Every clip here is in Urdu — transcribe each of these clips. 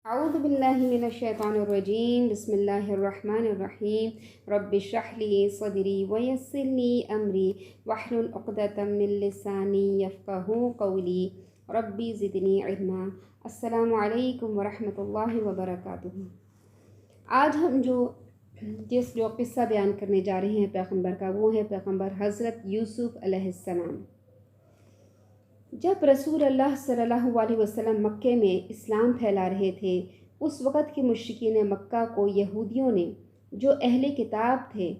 اعوذ باللہ من الشیطان الرجیم بسم اللہ الرحمن الرحیم رب اشرح لی صدری ویسر لی امری واحلل عقدۃ من لسانی یفقہوا قولی ربی زدنی علما۔ السلام علیکم ورحمۃ اللہ وبرکاتہ۔ آج ہم جو قصہ بیان کرنے جا رہے ہیں پیغمبر کا، وہ ہے پیغمبر حضرت یوسف علیہ السلام۔ جب رسول اللہ صلی اللہ علیہ وسلم مکے میں اسلام پھیلا رہے تھے، اس وقت کے مشرکین مکہ کو یہودیوں نے، جو اہل کتاب تھے،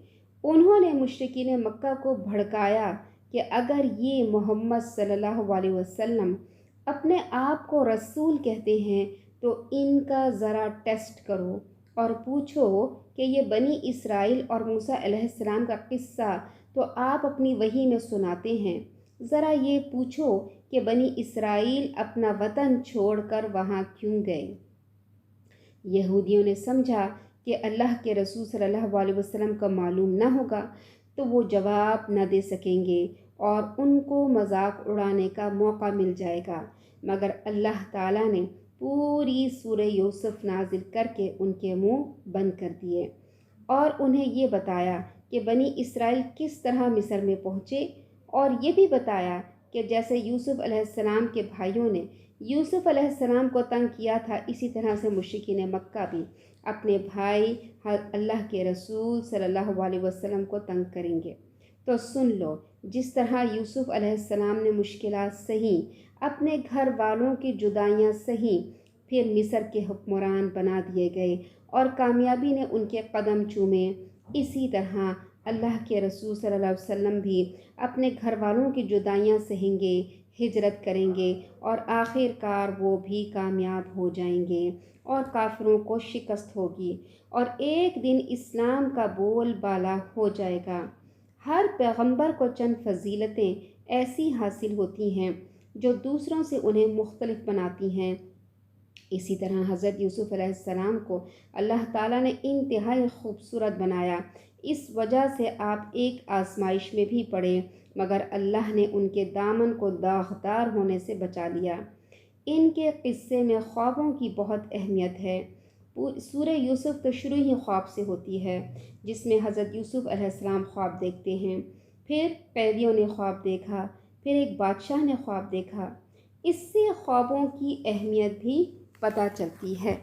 انہوں نے مشرکین مکہ کو بھڑکایا کہ اگر یہ محمد صلی اللہ علیہ وسلم اپنے آپ کو رسول کہتے ہیں تو ان کا ذرا ٹیسٹ کرو اور پوچھو کہ یہ بنی اسرائیل اور موسیٰ علیہ السلام کا قصہ تو آپ اپنی وحی میں سناتے ہیں، ذرا یہ پوچھو کہ بنی اسرائیل اپنا وطن چھوڑ کر وہاں کیوں گئے؟ یہودیوں نے سمجھا کہ اللہ کے رسول صلی اللہ علیہ وسلم کا معلوم نہ ہوگا تو وہ جواب نہ دے سکیں گے اور ان کو مذاق اڑانے کا موقع مل جائے گا، مگر اللہ تعالیٰ نے پوری سورہ یوسف نازل کر کے ان کے منہ بند کر دیے اور انہیں یہ بتایا کہ بنی اسرائیل کس طرح مصر میں پہنچے، اور یہ بھی بتایا کہ جیسے یوسف علیہ السلام کے بھائیوں نے یوسف علیہ السلام کو تنگ کیا تھا، اسی طرح سے مشرکین مکہ بھی اپنے بھائی اللہ کے رسول صلی اللہ علیہ وسلم کو تنگ کریں گے۔ تو سن لو، جس طرح یوسف علیہ السلام نے مشکلات سہی، اپنے گھر والوں کی جدائیاں سہی، پھر مصر کے حکمران بنا دیے گئے اور کامیابی نے ان کے قدم چومے، اسی طرح اللہ کے رسول صلی اللہ علیہ وسلم بھی اپنے گھر والوں کی جدائیاں سہیں گے، ہجرت کریں گے اور آخر کار وہ بھی کامیاب ہو جائیں گے اور کافروں کو شکست ہوگی اور ایک دن اسلام کا بول بالا ہو جائے گا۔ ہر پیغمبر کو چند فضیلتیں ایسی حاصل ہوتی ہیں جو دوسروں سے انہیں مختلف بناتی ہیں۔ اسی طرح حضرت یوسف علیہ السلام کو اللہ تعالیٰ نے انتہائی خوبصورت بنایا، اس وجہ سے آپ ایک آزمائش میں بھی پڑے، مگر اللہ نے ان کے دامن کو داغدار ہونے سے بچا لیا۔ ان کے قصے میں خوابوں کی بہت اہمیت ہے۔ سورہ یوسف تو شروع ہی خواب سے ہوتی ہے، جس میں حضرت یوسف علیہ السلام خواب دیکھتے ہیں، پھر قیدیوں نے خواب دیکھا، پھر ایک بادشاہ نے خواب دیکھا۔ اس سے خوابوں کی اہمیت بھی پتہ چلتی ہے۔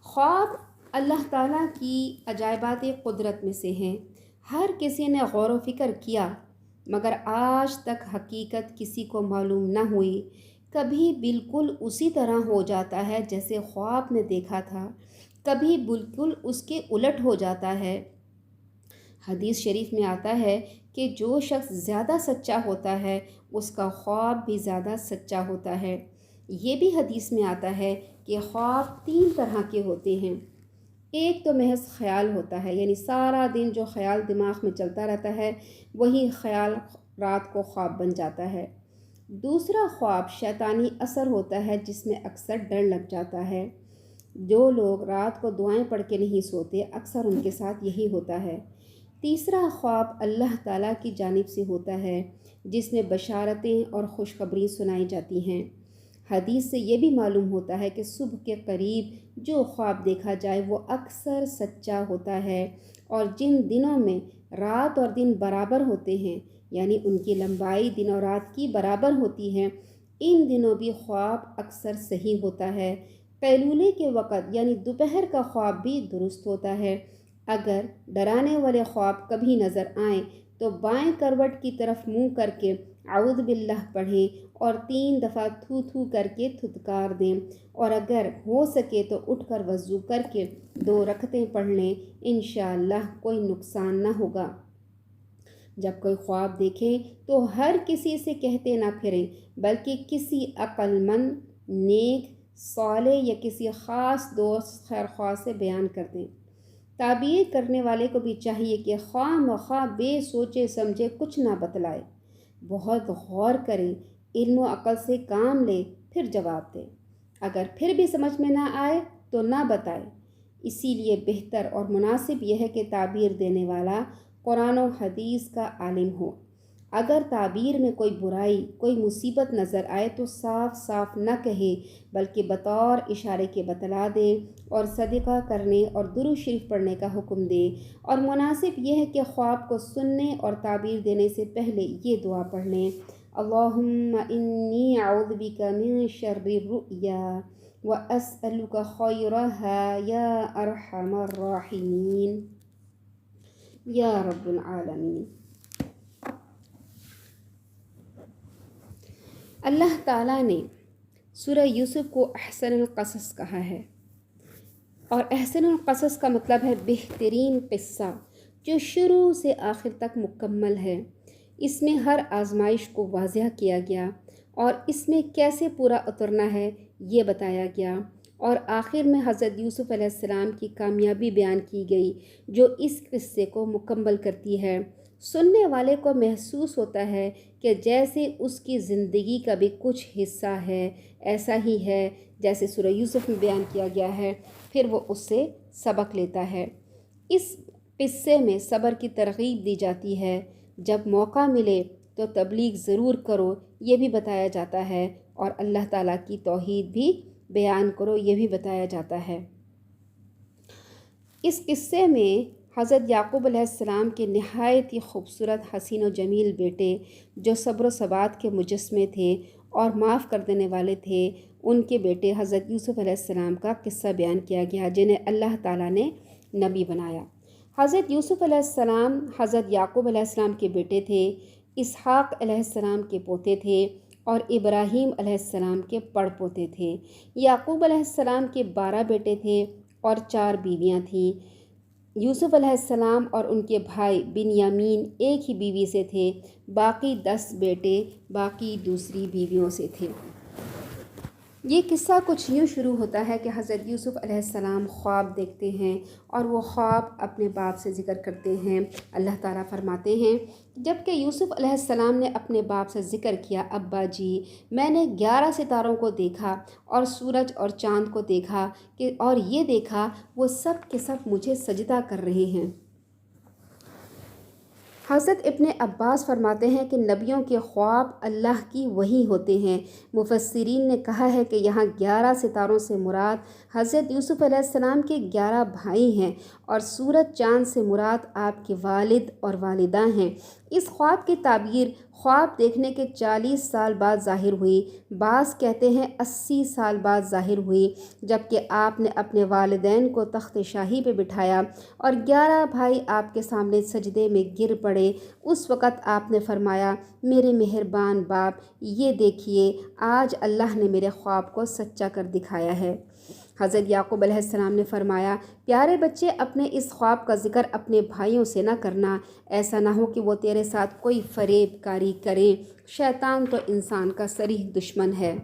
خواب اللہ تعالیٰ کی عجائبات قدرت میں سے ہیں۔ ہر کسی نے غور و فکر کیا، مگر آج تک حقیقت کسی کو معلوم نہ ہوئی۔ کبھی بالکل اسی طرح ہو جاتا ہے جیسے خواب میں دیکھا تھا، کبھی بالکل اس کے الٹ ہو جاتا ہے۔ حدیث شریف میں آتا ہے کہ جو شخص زیادہ سچا ہوتا ہے اس کا خواب بھی زیادہ سچا ہوتا ہے۔ یہ بھی حدیث میں آتا ہے کہ خواب 3 طرح کے ہوتے ہیں۔ ایک تو محض خیال ہوتا ہے، یعنی سارا دن جو خیال دماغ میں چلتا رہتا ہے وہی خیال رات کو خواب بن جاتا ہے۔ دوسرا خواب شیطانی اثر ہوتا ہے، جس میں اکثر ڈر لگ جاتا ہے۔ جو لوگ رات کو دعائیں پڑھ کے نہیں سوتے، اکثر ان کے ساتھ یہی ہوتا ہے۔ تیسرا خواب اللہ تعالیٰ کی جانب سے ہوتا ہے، جس میں بشارتیں اور خوشخبری سنائی جاتی ہیں۔ حدیث سے یہ بھی معلوم ہوتا ہے کہ صبح کے قریب جو خواب دیکھا جائے وہ اکثر سچا ہوتا ہے، اور جن دنوں میں رات اور دن برابر ہوتے ہیں، یعنی ان کی لمبائی دن اور رات کی برابر ہوتی ہے، ان دنوں بھی خواب اکثر صحیح ہوتا ہے۔ قیلولے کے وقت یعنی دوپہر کا خواب بھی درست ہوتا ہے۔ اگر ڈرانے والے خواب کبھی نظر آئیں تو بائیں کروٹ کی طرف منہ کر کے اعوذ باللہ پڑھیں اور 3 دفعہ تھو تھو کر کے تھتکار دیں، اور اگر ہو سکے تو اٹھ کر وضو کر کے 2 رکعتیں پڑھ لیں، انشاءاللہ کوئی نقصان نہ ہوگا۔ جب کوئی خواب دیکھیں تو ہر کسی سے کہتے نہ پھریں، بلکہ کسی عقل مند، نیک، صالح یا کسی خاص دوست خیرخواہ سے بیان کر دیں۔ تعبیر کرنے والے کو بھی چاہیے کہ خواہ مخواہ بے سوچے سمجھے کچھ نہ بتلائے، بہت غور کریں، علم و عقل سے کام لے، پھر جواب دے۔ اگر پھر بھی سمجھ میں نہ آئے تو نہ بتائے۔ اسی لیے بہتر اور مناسب یہ ہے کہ تعبیر دینے والا قرآن و حدیث کا عالم ہو۔ اگر تعبیر میں کوئی برائی، کوئی مصیبت نظر آئے تو صاف صاف نہ کہے بلکہ بطور اشارے کے بتلا دے، اور صدقہ کرنے اور درود شریف پڑھنے کا حکم دے۔ اور مناسب یہ ہے کہ خواب کو سننے اور تعبیر دینے سے پہلے یہ دعا پڑھ لیں: اللہم انی اعوذ بک من شر الرؤیا واسألک خیرها یا ارحم الراحمین یا رب العالمین۔ اللہ تعالیٰ نے سورہ یوسف کو احسن القصص کہا ہے، اور احسن القصص کا مطلب ہے بہترین قصہ جو شروع سے آخر تک مکمل ہے۔ اس میں ہر آزمائش کو واضح کیا گیا اور اس میں کیسے پورا اترنا ہے یہ بتایا گیا، اور آخر میں حضرت یوسف علیہ السلام کی کامیابی بیان کی گئی جو اس قصے کو مکمل کرتی ہے۔ سننے والے کو محسوس ہوتا ہے کہ جیسے اس کی زندگی کا بھی کچھ حصہ ہے، ایسا ہی ہے جیسے سورہ یوسف میں بیان کیا گیا ہے، پھر وہ اس سے سبق لیتا ہے۔ اس قصے میں صبر کی ترغیب دی جاتی ہے، جب موقع ملے تو تبلیغ ضرور کرو یہ بھی بتایا جاتا ہے، اور اللہ تعالیٰ کی توحید بھی بیان کرو یہ بھی بتایا جاتا ہے۔ اس قصے میں حضرت یعقوب علیہ السلام کے نہایت ہی خوبصورت، حسین و جمیل بیٹے جو صبر و ثبات کے مجسمے تھے اور معاف کر دینے والے تھے، ان کے بیٹے حضرت یوسف علیہ السلام کا قصہ بیان کیا گیا جنہیں اللہ تعالیٰ نے نبی بنایا۔ حضرت یوسف علیہ السلام حضرت یعقوب علیہ السلام کے بیٹے تھے، اسحاق علیہ السلام کے پوتے تھے، اور ابراہیم علیہ السلام کے پڑ پوتے تھے۔ یعقوب علیہ السلام کے 12 بیٹے تھے اور 4 بیویاں تھیں۔ یوسف علیہ السلام اور ان کے بھائی بنیامین ایک ہی بیوی سے تھے، باقی 10 بیٹے باقی دوسری بیویوں سے تھے۔ یہ قصہ کچھ یوں شروع ہوتا ہے کہ حضرت یوسف علیہ السلام خواب دیکھتے ہیں اور وہ خواب اپنے باپ سے ذکر کرتے ہیں۔ اللہ تعالیٰ فرماتے ہیں، جب کہ یوسف علیہ السلام نے اپنے باپ سے ذکر کیا: ابا جی، میں نے 11 ستاروں کو دیکھا اور سورج اور چاند کو دیکھا اور یہ دیکھا وہ سب کے سب مجھے سجدہ کر رہے ہیں۔ حضرت ابن عباس فرماتے ہیں کہ نبیوں کے خواب اللہ کی وحی ہوتے ہیں۔ مفسرین نے کہا ہے کہ یہاں 11 ستاروں سے مراد حضرت یوسف علیہ السلام کے 11 بھائی ہیں، اور سورج چاند سے مراد آپ کے والد اور والدہ ہیں۔ اس خواب کی تعبیر خواب دیکھنے کے 40 سال بعد ظاہر ہوئی، بعض کہتے ہیں 80 سال بعد ظاہر ہوئی، جبکہ آپ نے اپنے والدین کو تخت شاہی پہ بٹھایا اور 11 بھائی آپ کے سامنے سجدے میں گر پڑے۔ اس وقت آپ نے فرمایا: میرے مہربان باپ، یہ دیکھیے آج اللہ نے میرے خواب کو سچا کر دکھایا ہے۔ حضرت یعقوب علیہ السلام نے فرمایا: پیارے بچے، اپنے اس خواب کا ذکر اپنے بھائیوں سے نہ کرنا، ایسا نہ ہو کہ وہ تیرے ساتھ کوئی فریب کاری کریں۔ شیطان تو انسان کا صریح دشمن ہے،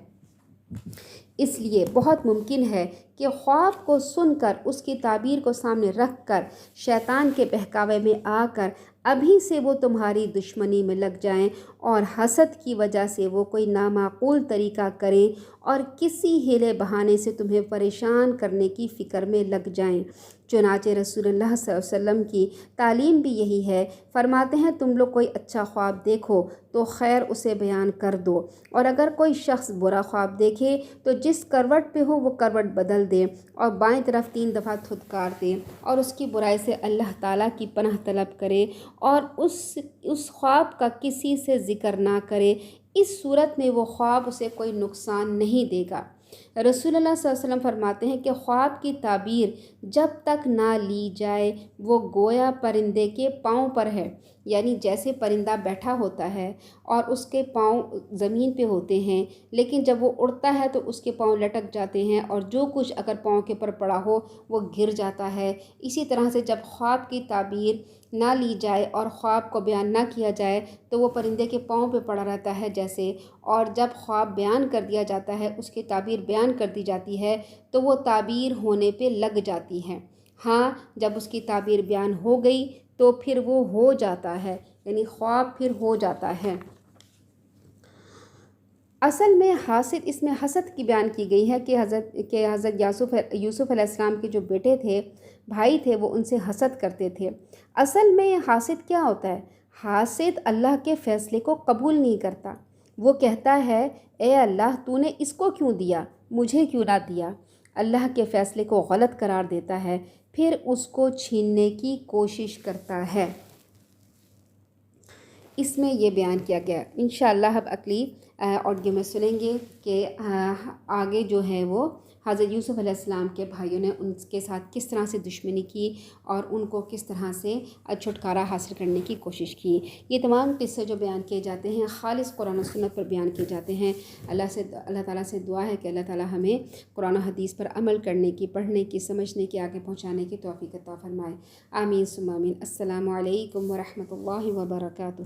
اس لیے بہت ممکن ہے کہ خواب کو سن کر اس کی تعبیر کو سامنے رکھ کر شیطان کے بہکاوے میں آ کر ابھی سے وہ تمہاری دشمنی میں لگ جائیں، اور حسد کی وجہ سے وہ کوئی نامعقول طریقہ کریں اور کسی ہیلے بہانے سے تمہیں پریشان کرنے کی فکر میں لگ جائیں۔ چنانچہ رسول اللہ صلی اللہ علیہ وسلم کی تعلیم بھی یہی ہے، فرماتے ہیں تم لوگ کوئی اچھا خواب دیکھو تو خیر اسے بیان کر دو، اور اگر کوئی شخص برا خواب دیکھے تو جس کروٹ پہ ہو وہ کروٹ بدل دے اور بائیں طرف 3 دفعہ تھتکار دے اور اس کی برائی سے اللہ تعالیٰ کی پناہ طلب کرے، اور اس خواب کا کسی سے ذکر نہ کرے۔ اس صورت میں وہ خواب اسے کوئی نقصان نہیں دے گا۔ رسول اللہ صلی اللہ علیہ وسلم فرماتے ہیں کہ خواب کی تعبیر جب تک نہ لی جائے وہ گویا پرندے کے پاؤں پر ہے، یعنی جیسے پرندہ بیٹھا ہوتا ہے اور اس کے پاؤں زمین پہ ہوتے ہیں، لیکن جب وہ اڑتا ہے تو اس کے پاؤں لٹک جاتے ہیں اور جو کچھ اگر پاؤں کے اوپر پڑا ہو وہ گر جاتا ہے۔ اسی طرح سے جب خواب کی تعبیر نہ لی جائے اور خواب کو بیان نہ کیا جائے تو وہ پرندے کے پاؤں پہ پڑا رہتا ہے جیسے، اور جب خواب بیان کر دیا جاتا ہے، اس کی تعبیر بیان کر دی جاتی ہے تو وہ تعبیر ہونے پہ لگ جاتی ہے۔ ہاں، جب اس کی تعبیر بیان ہو گئی تو پھر وہ ہو جاتا ہے، یعنی خواب پھر ہو جاتا ہے۔ اصل میں حاسد، اس میں حسد کی بیان کی گئی ہے کہ حضرت یوسف علیہ السلام کے جو بیٹے تھے، بھائی تھے، وہ ان سے حسد کرتے تھے۔ اصل میں حاسد کیا ہوتا ہے؟ حاسد اللہ کے فیصلے کو قبول نہیں کرتا، وہ کہتا ہے اے اللہ تو نے اس کو کیوں دیا، مجھے کیوں نہ دیا۔ اللہ کے فیصلے کو غلط قرار دیتا ہے، پھر اس کو چھیننے کی کوشش کرتا ہے۔ اس میں یہ بیان کیا گیا۔ انشاءاللہ اب اگلی آڈیو میں سنیں گے کہ آگے جو ہے وہ حضرت یوسف علیہ السلام کے بھائیوں نے ان کے ساتھ کس طرح سے دشمنی کی اور ان کو کس طرح سے چھٹکارا حاصل کرنے کی کوشش کی۔ یہ تمام قصے جو بیان کیے جاتے ہیں خالص قرآن و سنت پر بیان کیے جاتے ہیں۔ اللہ تعالیٰ سے دعا ہے کہ اللہ تعالیٰ ہمیں قرآن و حدیث پر عمل کرنے کی، پڑھنے کی، سمجھنے کی، آگے پہنچانے کی توفیق عطا فرمائے۔ آمین ثم آمین۔ السلام علیکم ورحمۃ اللہ وبرکاتہ۔